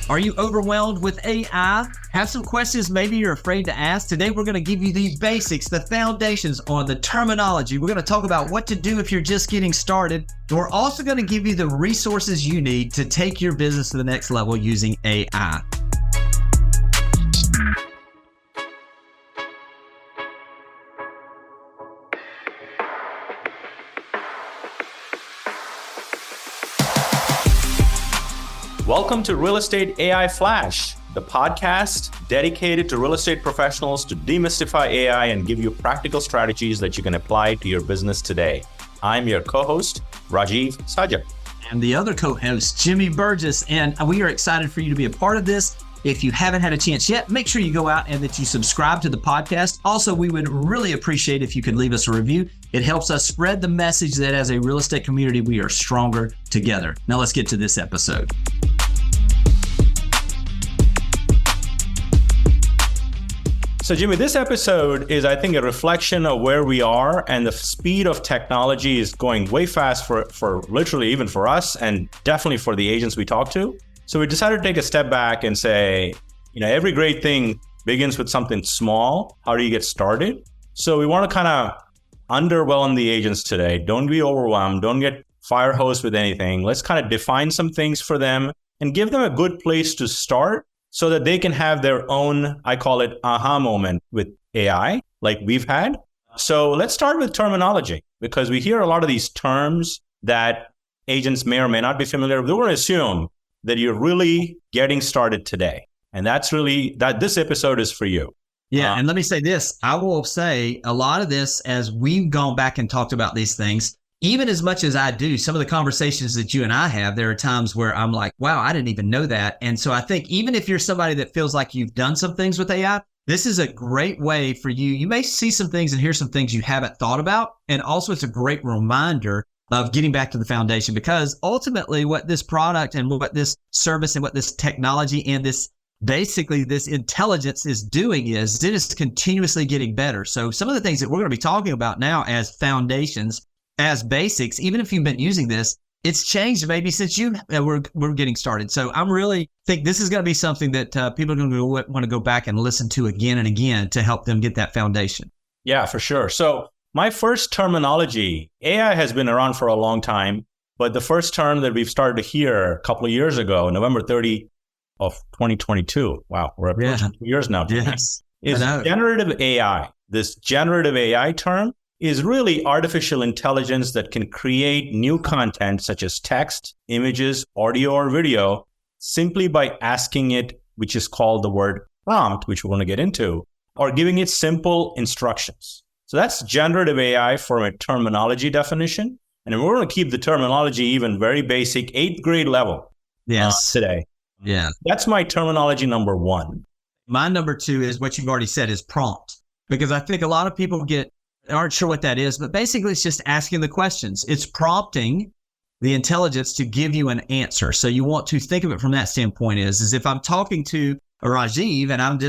Are you overwhelmed with AI? Have some questions maybe you're afraid to ask? Today, we're going to give you the basics, the foundations on the terminology. We're going to talk about what to do if you're just getting started. And we're also going to give you the resources you need to take your business to the next level using AI. Welcome to Real Estate AI Flash, the podcast dedicated to real estate professionals to demystify AI and give you practical strategies that you can apply to your business today. I'm your co-host, Rajeev Sajak. And the other co-host, Jimmy Burgess, and we are excited for you to be a part of this. If you haven't had a chance yet, make sure you go out and that you subscribe to the podcast. Also, we would really appreciate if you could leave us a review. It helps us spread the message that as a real estate community, we are stronger together. Now let's get to this episode. So Jimmy, this episode is, I think, a reflection of where we are, and the speed of technology is going way fast for literally even for us and definitely for the agents we talk to. So we decided to take a step back and say, every great thing begins with something small. How do you get started? So we want to kind of underwhelm the agents today. Don't be overwhelmed. Don't get fire hosed with anything. Let's kind of define some things for them and give them a good place to start, so that they can have their own, I call it, aha moment with AI, like we've had. So let's start with terminology, because we hear a lot of these terms that agents may or may not be familiar with. We want to assume that you're really getting started today. And that's really, that this episode is for you. Yeah, and let me say this. I will say a lot of this, as we've gone back and talked about these things, even as much as I do, some of the conversations that you and I have, there are times where I'm like, wow, I didn't even know that. And so I think even if you're somebody that feels like you've done some things with AI, this is a great way for you. You may see some things and hear some things you haven't thought about. And also it's a great reminder of getting back to the foundation, because ultimately what this product and what this service and what this technology and this basically this intelligence is doing is it is continuously getting better. So some of the things that we're going to be talking about now as foundations, as basics, even if you've been using this, it's changed maybe since we're getting started. So I'm really think this is going to be something that people are going to want to go back and listen to again and again to help them get that foundation. Yeah, for sure. So my first terminology, AI has been around for a long time, but the first term that we've started to hear a couple of years ago, November 30 of 2022, wow, we're approaching 2 years now, yes, is generative AI. This generative AI term is really artificial intelligence that can create new content such as text, images, audio, or video simply by asking it, which is called the word prompt, which we want to get into, or giving it simple instructions. So that's generative AI from a terminology definition. And we're going to keep the terminology even very basic, 8th grade level today. Yeah. That's my terminology number one. My number two is what you've already said is prompt, because I think a lot of people aren't sure what that is, but basically it's just asking the questions. It's prompting the intelligence to give you an answer. So you want to think of it from that standpoint is if I'm talking to a Rajeev and I'm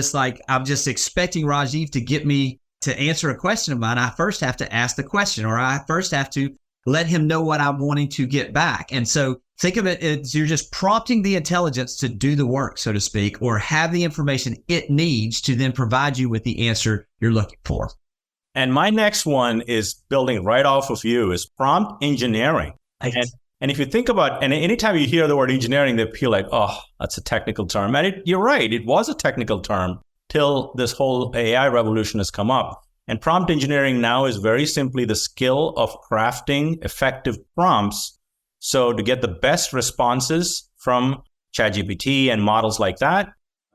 just expecting Rajeev to get me to answer a question of mine, I first have to ask the question, or I first have to let him know what I'm wanting to get back. And so think of it as you're just prompting the intelligence to do the work, so to speak, or have the information it needs to then provide you with the answer you're looking for. And my next one is building right off of you is prompt engineering. And if you think about, and anytime you hear the word engineering, they feel like, oh, that's a technical term. And you're right, it was a technical term till this whole AI revolution has come up. And prompt engineering now is very simply the skill of crafting effective prompts. So to get the best responses from ChatGPT and models like that.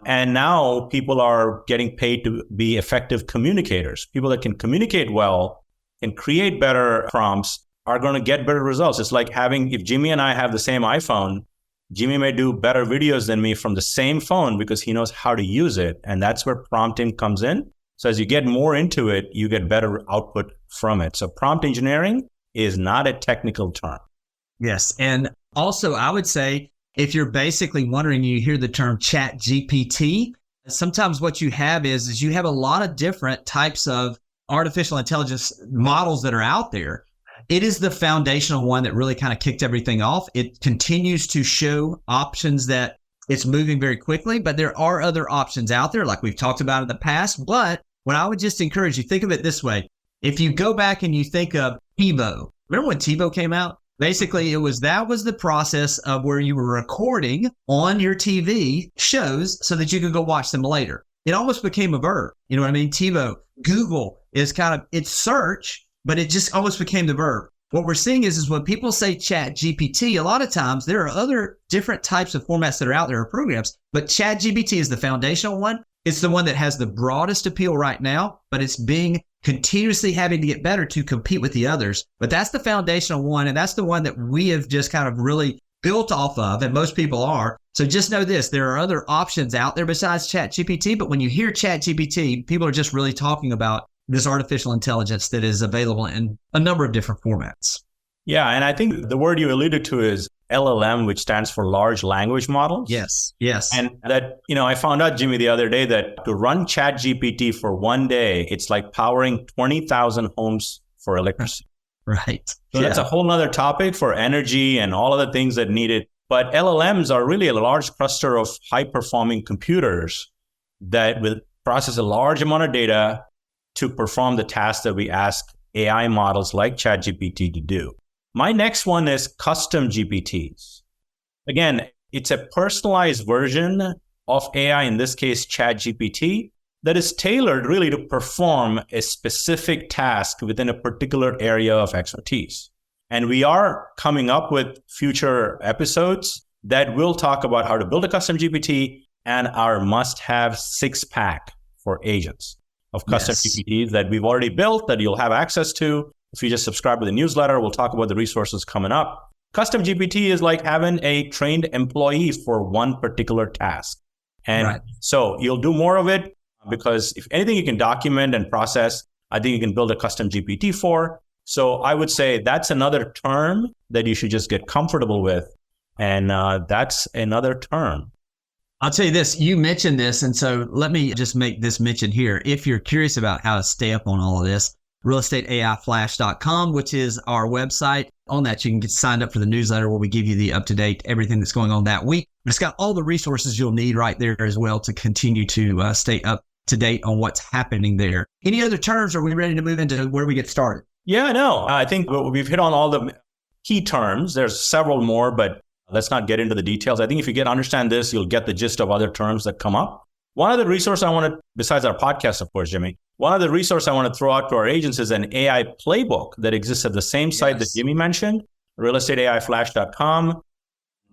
And now people are getting paid to be effective communicators. People that can communicate well and create better prompts are going to get better results. It's like if Jimmy and I have the same iPhone, Jimmy may do better videos than me from the same phone because he knows how to use it. And that's where prompting comes in. So as you get more into it, you get better output from it. So prompt engineering is not a technical term. Yes. And also I would say, if you're basically wondering, you hear the term Chat GPT, sometimes what you have is you have a lot of different types of artificial intelligence models that are out there. It is the foundational one that really kind of kicked everything off. It continues to show options that It's moving very quickly, but there are other options out there like we've talked about in the past. But what I would just encourage you, think of it this way. If you go back and you think of TiVo, remember when TiVo came out? Basically, that was the process of where you were recording on your TV shows so that you could go watch them later. It almost became a verb. You know what I mean? TiVo, Google is it's search, but it just almost became the verb. What we're seeing is when people say Chat GPT, a lot of times there are other different types of formats that are out there or programs, but Chat GPT is the foundational one. It's the one that has the broadest appeal right now, but it's being continuously having to get better to compete with the others. But that's the foundational one, and that's the one that we have just kind of really built off of, and most people are. So just know this, there are other options out there besides ChatGPT, but when you hear ChatGPT, people are just really talking about this artificial intelligence that is available in a number of different formats. Yeah, and I think the word you alluded to is LLM, which stands for large language models. Yes. And that, I found out, Jimmy, the other day that to run ChatGPT for one day, it's like powering 20,000 homes for electricity. Right. So that's a whole nother topic for energy and all of the things that need it. But LLMs are really a large cluster of high-performing computers that will process a large amount of data to perform the tasks that we ask AI models like ChatGPT to do. My next one is custom GPTs. Again, it's a personalized version of AI, in this case, ChatGPT, that is tailored really to perform a specific task within a particular area of expertise. And we are coming up with future episodes that will talk about how to build a custom GPT and our must-have six-pack for agents of custom GPTs that we've already built that you'll have access to. If you just subscribe to the newsletter, we'll talk about the resources coming up. Custom GPT is like having a trained employee for one particular task. And so you'll do more of it because if anything you can document and process, I think you can build a custom GPT for. So I would say that's another term that you should just get comfortable with. And that's another term. I'll tell you this, you mentioned this, and so let me just make this mention here. If you're curious about how to stay up on all of this, realestateaiflash.com, which is our website. On that, you can get signed up for the newsletter where we give you the up-to-date, everything that's going on that week. But it's got all the resources you'll need right there as well to continue to stay up to date on what's happening there. Any other terms? Are we ready to move into where we get started? Yeah, no, I think we've hit on all the key terms. There's several more, but let's not get into the details. I think if you understand this, you'll get the gist of other terms that come up. One of the resources I want to, besides our podcast, of course, Jimmy, one of the resources I want to throw out to our agents is an AI playbook that exists at the same site that Jimmy mentioned, realestateaiflash.com.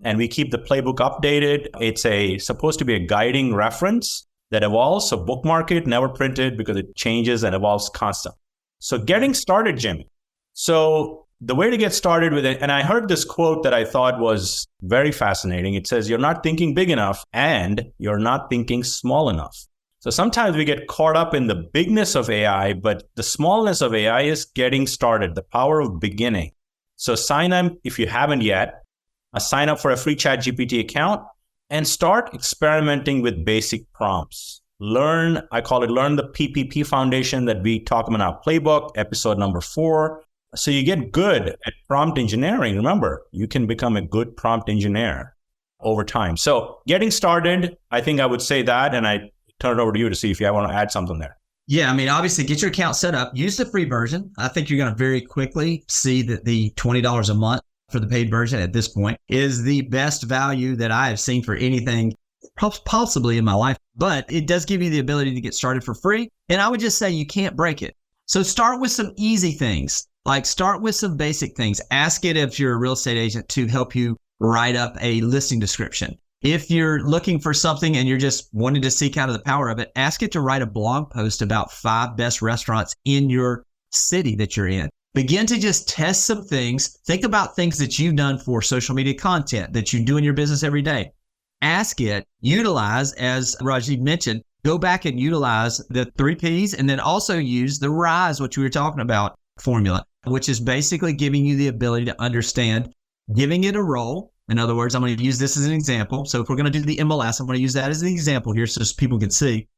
And we keep the playbook updated. It's supposed to be a guiding reference that evolves. So bookmark it, never print it because it changes and evolves constantly. So getting started, Jimmy. So the way to get started with it, and I heard this quote that I thought was very fascinating. It says, you're not thinking big enough and you're not thinking small enough. So sometimes we get caught up in the bigness of AI, but the smallness of AI is getting started, the power of beginning. So sign up if you haven't yet, sign up for a free ChatGPT account and start experimenting with basic prompts. I call it learn the PPP foundation that we talk about in our playbook, episode number 4. So you get good at prompt engineering. Remember, you can become a good prompt engineer over time. So getting started, I think I would say that, and I turn it over to you to see if you want to add something there. Yeah, I mean, obviously, get your account set up. Use the free version. I think you're going to very quickly see that the $20 a month for the paid version at this point is the best value that I have seen for anything possibly in my life. But it does give you the ability to get started for free. And I would just say you can't break it. So start with some easy things. Like start with some basic things. Ask it if you're a real estate agent to help you write up a listing description. If you're looking for something and you're just wanting to see kind of the power of it, ask it to write a blog post about 5 best restaurants in your city that you're in. Begin to just test some things. Think about things that you've done for social media content that you do in your business every day. Ask it, utilize, as Rajeev mentioned, go back and utilize the 3 Ps and then also use the REAIF, which we were talking about, formula, which is basically giving you the ability to understand, giving it a role. In other words, I'm going to use this as an example. So if we're going to do the MLS, I'm going to use that as an example here so people can see.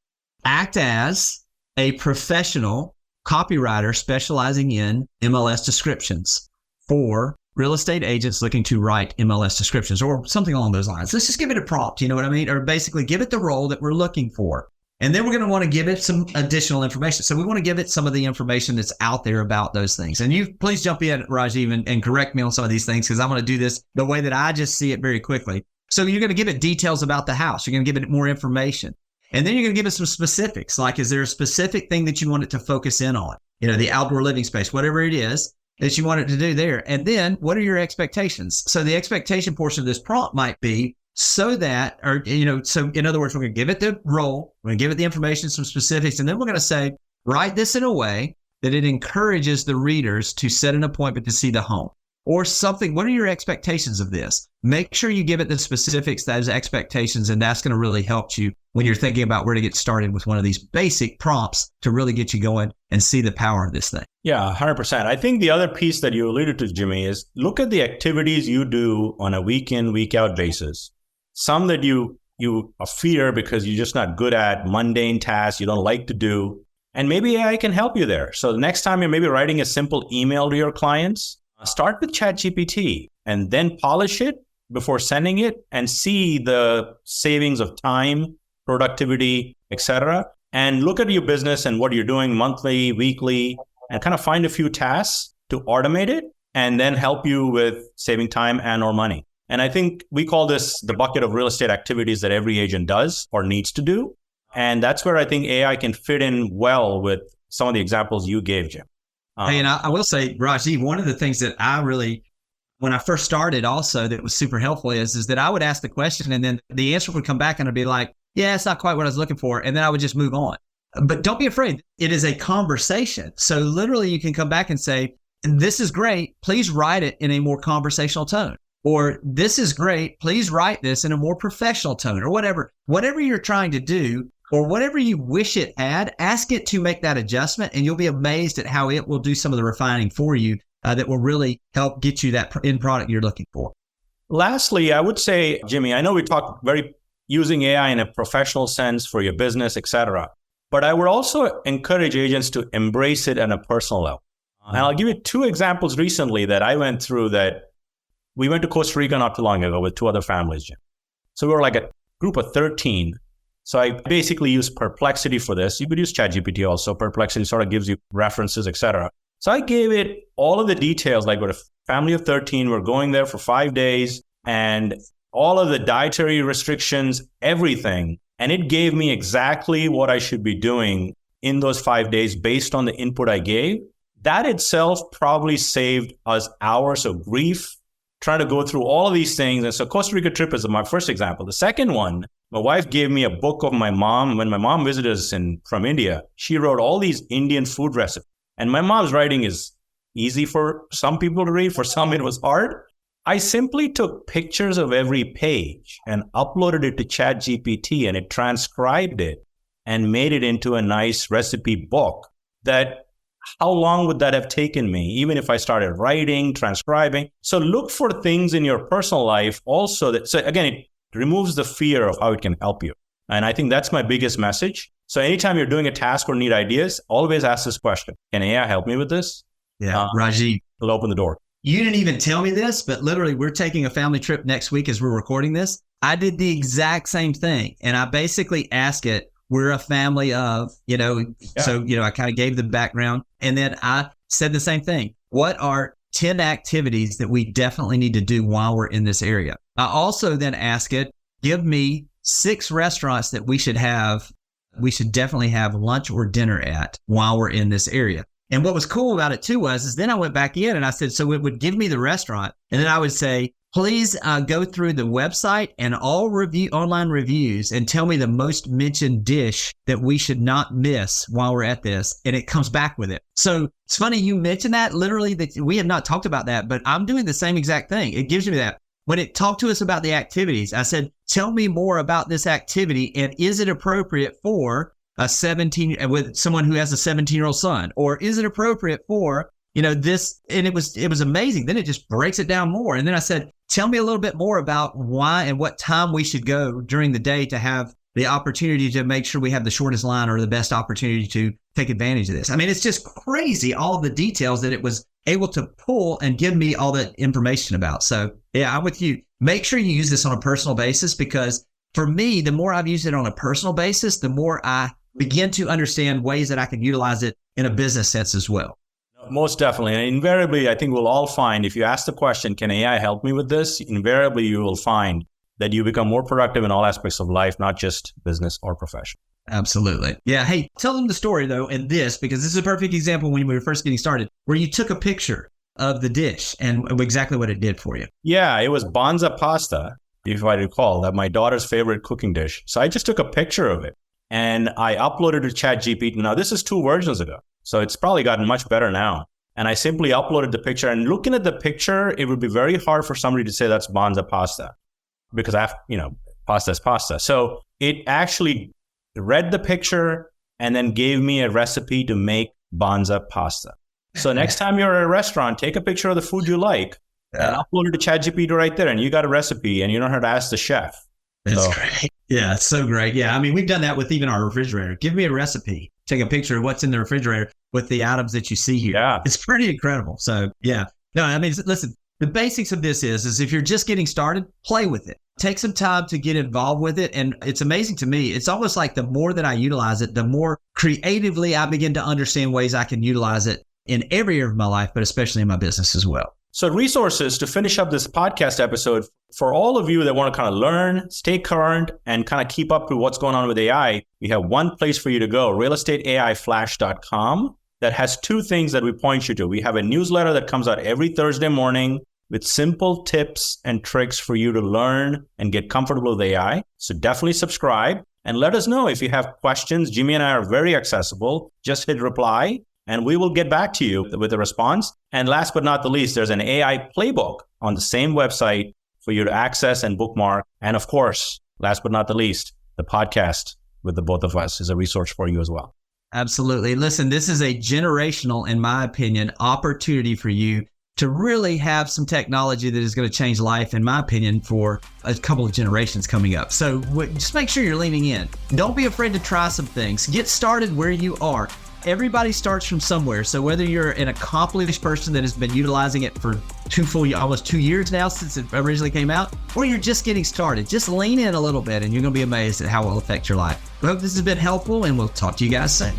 Act as a professional copywriter specializing in MLS descriptions for real estate agents looking to write MLS descriptions or something along those lines. Let's just give it a prompt, you know what I mean? Or basically give it the role that we're looking for. And then we're going to want to give it some additional information. So we want to give it some of the information that's out there about those things. And you please jump in, Rajeev, and correct me on some of these things because I'm going to do this the way that I just see it very quickly. So you're going to give it details about the house. You're going to give it more information. And then you're going to give it some specifics. Like, is there a specific thing that you want it to focus in on? You know, the outdoor living space, whatever it is that you want it to do there. And then what are your expectations? So the expectation portion of this prompt might be so that, or, you know, so in other words, we're going to give it the role, we're going to give it the information, some specifics, and then we're going to say, write this in a way that it encourages the readers to set an appointment to see the home or something. What are your expectations of this? Make sure you give it the specifics, those expectations, and that's going to really help you when you're thinking about where to get started with one of these basic prompts to really get you going and see the power of this thing. Yeah, 100%. I think the other piece that you alluded to, Jimmy, is look at the activities you do on a week in, week out basis. Some that you fear because you're just not good at, mundane tasks you don't like to do. And maybe AI can help you there. So the next time you're maybe writing a simple email to your clients, start with ChatGPT and then polish it before sending it and see the savings of time, productivity, etc. And look at your business and what you're doing monthly, weekly, and kind of find a few tasks to automate it and then help you with saving time and or money. And I think we call this the bucket of real estate activities that every agent does or needs to do. And that's where I think AI can fit in well with some of the examples you gave, Jim. Hey, and I will say, Rajeev, one of the things that I really, when I first started also that was super helpful is that I would ask the question and then the answer would come back and I'd be like, yeah, it's not quite what I was looking for. And then I would just move on. But don't be afraid. It is a conversation. So literally you can come back and say, this is great. Please write it in a more conversational tone. Or this is great. Please write this in a more professional tone or whatever you're trying to do. Or whatever you wish it had, ask it to make that adjustment, and you'll be amazed at how it will do some of the refining for you that will really help get you that end product you're looking for. Lastly, I would say, Jimmy, I know we talked very using AI in a professional sense for your business, etc. But I would also encourage agents to embrace it on a personal level. And I'll give you two examples recently that I went through that we went to Costa Rica not too long ago with two other families, Jim. So we were like a group of 13. So I basically use Perplexity for this. You could use ChatGPT also. Perplexity sort of gives you references, etc. So I gave it all of the details, like we're a family of 13. We're going there for 5 days and all of the dietary restrictions, everything. And it gave me exactly what I should be doing in those 5 days based on the input I gave. That itself probably saved us hours of grief trying to go through all of these things. And so Costa Rica trip is my first example. The second one, my wife gave me a book of my mom. When my mom visited us from India, she wrote all these Indian food recipes. And my mom's writing is easy for some people to read. For some, it was hard. I simply took pictures of every page and uploaded it to ChatGPT, and it transcribed it and made it into a nice recipe book. That how long would that have taken me, even if I started writing, transcribing? So look for things in your personal life also that, so again, it removes the fear of how it can help you. And I think that's my biggest message. So anytime you're doing a task or need ideas, always ask this question. Can AI help me with this? Yeah, Rajeev. It'll open the door. You didn't even tell me this, but literally we're taking a family trip next week as we're recording this. I did the exact same thing. And I basically asked it, we're a family of, so, I kind of gave the background. And then I said the same thing. What are 10 activities that we definitely need to do while we're in this area? I also then ask it, give me 6 restaurants that we should definitely have lunch or dinner at while we're in this area. And what was cool about it too is then I went back in and I said, so it would give me the restaurant. And then I would say, please go through the website and all online reviews and tell me the most mentioned dish that we should not miss while we're at this. And it comes back with it. So it's funny you mentioned that. Literally, that we have not talked about that, but I'm doing the same exact thing. It gives me that. When it talked to us about the activities, I said, tell me more about this activity. And is it appropriate for with someone who has a 17-year-old son? Or is it appropriate for, this? And it was amazing. Then it just breaks it down more. And then I said, tell me a little bit more about why and what time we should go during the day to have the opportunity to make sure we have the shortest line or the best opportunity to take advantage of this. I mean, it's just crazy, all of the details that it was able to pull and give me all that information about. So yeah, I'm with you. Make sure you use this on a personal basis, because for me, the more I've used it on a personal basis, the more I begin to understand ways that I can utilize it in a business sense as well. Most definitely. And invariably, I think we'll all find, if you ask the question, can AI help me with this? Invariably, you will find that you become more productive in all aspects of life, not just business or profession. Absolutely. Yeah. Hey, tell them the story though in this, because this is a perfect example when we were first getting started, where you took a picture of the dish and exactly what it did for you. Yeah, it was Banza pasta, if I recall, that my daughter's favorite cooking dish. So I just took a picture of it and I uploaded to ChatGPT. Now, this is 2 versions ago, so it's probably gotten much better now. And I simply uploaded the picture, and looking at the picture, it would be very hard for somebody to say that's Banza pasta, because pasta is pasta. So it actually read the picture and then gave me a recipe to make Banza pasta. So next time you're at a restaurant, take a picture of the food you like and upload it to ChatGPT right there, and you got a recipe and you don't have to ask the chef. That's great. Yeah, it's so great. Yeah, I mean, we've done that with even our refrigerator. Give me a recipe. Take a picture of what's in the refrigerator with the items that you see here. Yeah. It's pretty incredible. So yeah. No, I mean, listen, the basics of this is if you're just getting started, play with it. Take some time to get involved with it. And it's amazing to me. It's almost like the more that I utilize it, the more creatively I begin to understand ways I can utilize it in every area of my life, but especially in my business as well. So resources to finish up this podcast episode, for all of you that want to kind of learn, stay current, and kind of keep up to what's going on with AI, we have one place for you to go, realestateaiflash.com, that has 2 things that we point you to. We have a newsletter that comes out every Thursday morning with simple tips and tricks for you to learn and get comfortable with AI. So definitely subscribe and let us know if you have questions. Jimmy and I are very accessible. Just hit reply and we will get back to you with a response. And last but not the least, there's an AI playbook on the same website for you to access and bookmark. And of course, last but not the least, the podcast with the both of us is a resource for you as well. Absolutely. Listen, this is a generational, in my opinion, opportunity for you to really have some technology that is going to change life, in my opinion, for a couple of generations coming up. So just make sure you're leaning in. Don't be afraid to try some things. Get started where you are. Everybody starts from somewhere. So whether you're an accomplished person that has been utilizing it for almost 2 years now since it originally came out, or you're just getting started, just lean in a little bit and you're going to be amazed at how it will affect your life. I hope this has been helpful, and we'll talk to you guys soon.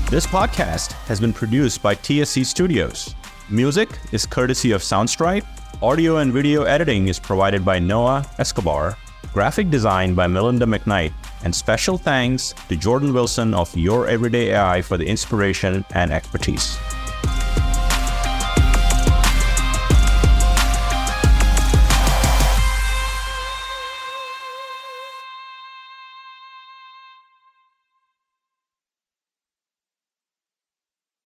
This podcast has been produced by TSC Studios. Music is courtesy of Soundstripe. Audio and video editing is provided by Noah Escobar. Graphic design by Melinda McKnight. And special thanks to Jordan Wilson of Your Everyday AI for the inspiration and expertise.